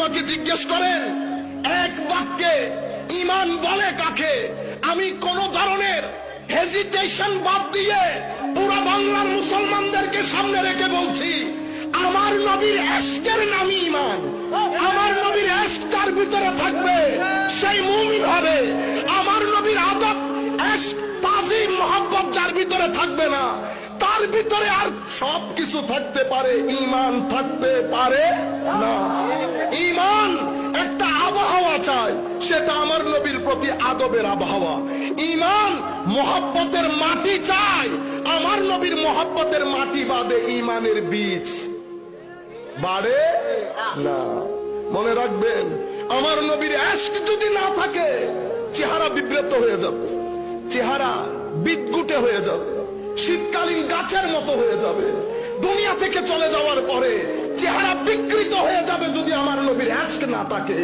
আমাকে জিজ্ঞেস করেন এক বাক্যে ঈমান বলে কাকে, আমি কোন ধরনের হেজিটেশন বাদ দিয়ে পুরো বাংলার মুসলমানদেরকে সামনে রেখে বলছি, আমার নবীর ইশকের নামই ঈমান। আমার নবীর ইশক যার ভিতরে থাকবে সেই মুমিন হবে। আমার নবীর আদব, ইশক, তাজিম, মহব্বত যার ভিতরে থাকবে না, তার ভিতরে আর সবকিছু থাকতে পারে, ঈমান থাকতে পারে না। ঈমান একটা আবহাওয়া চায়, সেটা আমার নবীর প্রতি আদবের আবহাওয়া। ঈমান মহব্বতের মাটি চায়, আমার নবীর মহব্বতের মাটি বাদে ঈমানের বীজ বাড়ে না। মনে রাখবেন, আমার নবীর ইশক যদি না থাকে, চেহারা বিব্রত হয়ে যাবে, চেহারা বিদগুটে হয়ে যাবে, শীতকালীন গাছের মতো হয়ে যাবে। দুনিয়া থেকে চলে যাওয়ার পরে চেহারা বিকৃত হয়ে যাবে যদি আমার নবীর ইশক না থাকে।